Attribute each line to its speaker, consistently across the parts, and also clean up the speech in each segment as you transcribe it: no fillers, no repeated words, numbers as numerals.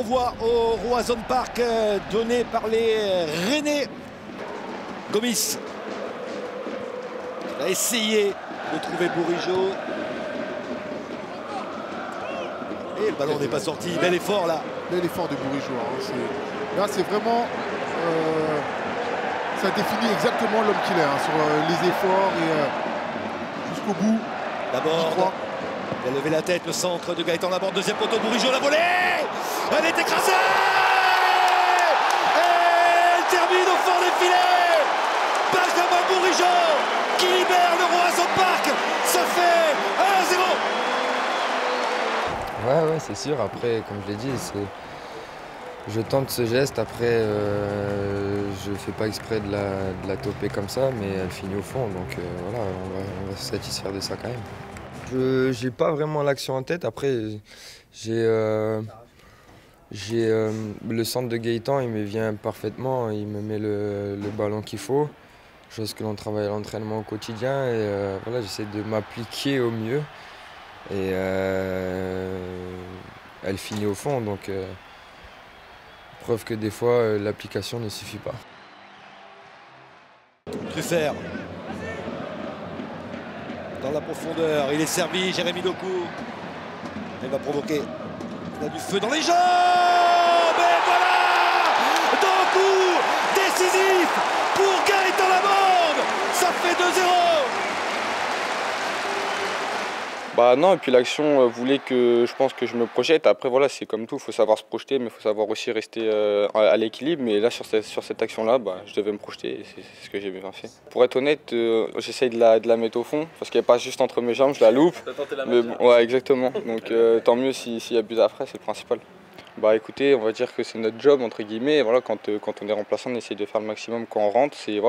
Speaker 1: d'envoi au Roazhon Park donné par les Rennais. Gomis a essayé de trouver Bourigeaud. Et le ballon n'est pas sorti. Bel effort là.
Speaker 2: Bel effort de Bourigeaud. Hein. Là, c'est vraiment... ça définit exactement l'homme qu'il est, hein, sur les efforts et jusqu'au bout.
Speaker 1: D'abord, il a levé la tête, le centre de Gaëtan Laborde, deuxième poteau, Bourigeaud, la volée. Elle est écrasée. Et elle termine au fond des filets. Benjamin Bourigeaud qui libère le Roazhon Park. Ça fait 1-0.
Speaker 3: Ouais, c'est sûr. Après, comme je l'ai dit, je tente ce geste. Après, je fais pas exprès de la toper comme ça, mais elle finit au fond. Donc voilà, on va se satisfaire de ça quand même. Je n'ai pas vraiment l'action en tête. Après, j'ai le centre de Gaëtan, il me vient parfaitement. Il me met le ballon qu'il faut. Chose que l'on travaille à l'entraînement au quotidien. Et voilà, j'essaie de m'appliquer au mieux. Et elle finit au fond. Donc, preuve que des fois, l'application ne suffit pas.
Speaker 1: Truffert. Dans la profondeur, il est servi, Jérémy Doku. Il va provoquer. Il a du feu dans les jambes. Et voilà, Doku, décisif pour Gaëtan Laborde. Ça fait 2-0.
Speaker 4: Bah non, et puis l'action voulait que je pense que je me projette. Après voilà, c'est comme tout, il faut savoir se projeter, mais il faut savoir aussi rester à l'équilibre. Mais là sur cette action-là, je devais me projeter et c'est ce que j'ai bien fait. Pour être honnête, j'essaye de la mettre au fond, parce qu'elle passe juste entre mes jambes, je la loupe.
Speaker 5: T'as tenté la
Speaker 4: mais
Speaker 5: mettre,
Speaker 4: bon, ouais, exactement. Donc tant mieux s'il y a but après, c'est le principal. Bah écoutez, on va dire que c'est notre job entre guillemets. Et voilà, quand on est remplaçant, on essaye de faire le maximum quand on rentre. C'est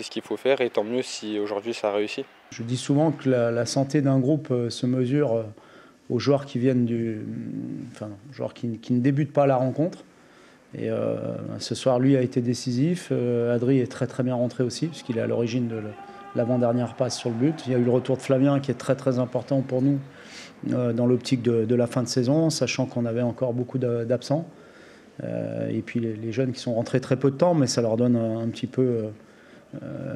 Speaker 4: ce qu'il faut faire et tant mieux si aujourd'hui ça réussit.
Speaker 6: Je dis souvent que la santé d'un groupe se mesure aux joueurs qui viennent joueurs qui ne débutent pas la rencontre. Et ce soir, lui a été décisif. Adri est très bien rentré aussi, puisqu'il est à l'origine de l'avant-dernière passe sur le but. Il y a eu le retour de Flavien qui est très important pour nous dans l'optique de la fin de saison, sachant qu'on avait encore beaucoup d'absents. Et puis les jeunes qui sont rentrés très peu de temps, mais ça leur donne un petit peu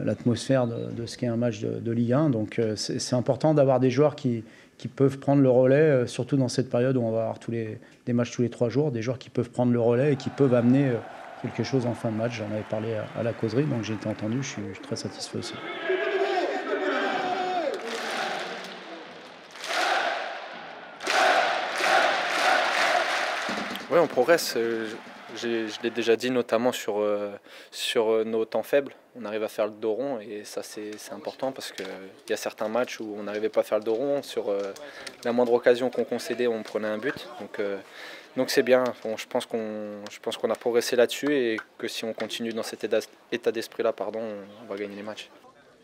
Speaker 6: l'atmosphère de ce qu'est un match de Ligue 1. Donc c'est important d'avoir des joueurs qui peuvent prendre le relais, surtout dans cette période où on va avoir des matchs tous les 3 jours, des joueurs qui peuvent prendre le relais et qui peuvent amener quelque chose en fin de match. J'en avais parlé à la causerie, donc j'ai été entendu, je suis très satisfait aussi.
Speaker 5: Oui, on progresse. Je l'ai déjà dit, notamment sur nos temps faibles. On arrive à faire le dos rond et ça, c'est important parce qu'il y a certains matchs où on n'arrivait pas à faire le dos rond. Sur la moindre occasion qu'on concédait, on prenait un but. Donc c'est bien. Bon, je pense qu'on a progressé là-dessus et que si on continue dans cet état d'esprit-là, on va gagner les matchs.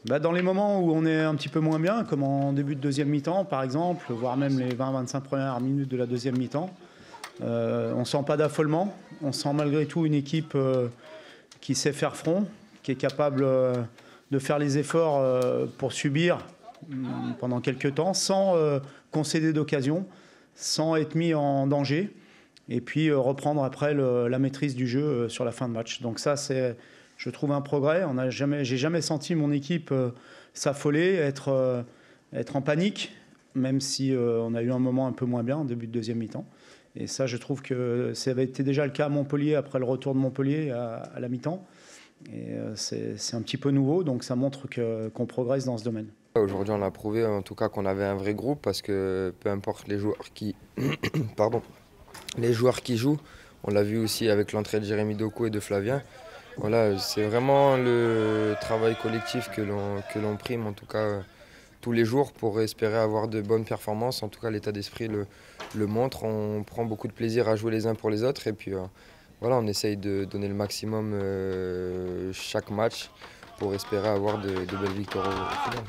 Speaker 6: Dans les moments où on est un petit peu moins bien, comme en début de deuxième mi-temps par exemple, voire même les 20-25 premières minutes de la deuxième mi-temps, on ne sent pas d'affolement, on sent malgré tout une équipe qui sait faire front, qui est capable de faire les efforts pour subir pendant quelques temps, sans concéder d'occasion, sans être mis en danger, et puis reprendre après la maîtrise du jeu sur la fin de match. Donc ça, c'est, je trouve, un progrès. J'ai jamais senti mon équipe s'affoler, être en panique, même si on a eu un moment un peu moins bien en début de deuxième mi-temps. Et ça, je trouve que ça avait été déjà le cas à Montpellier, après le retour de Montpellier à la mi-temps. Et c'est un petit peu nouveau, donc ça montre qu'on progresse dans ce domaine.
Speaker 3: Aujourd'hui, on a prouvé en tout cas qu'on avait un vrai groupe, parce que peu importe les joueurs qui, les joueurs qui jouent, on l'a vu aussi avec l'entrée de Jérémy Doku et de Flavien. Voilà, c'est vraiment le travail collectif que l'on prime, en tout cas tous les jours, pour espérer avoir de bonnes performances. En tout cas, l'état d'esprit le montre. On prend beaucoup de plaisir à jouer les uns pour les autres. Et puis voilà, on essaye de donner le maximum chaque match pour espérer avoir de belles victoires au final.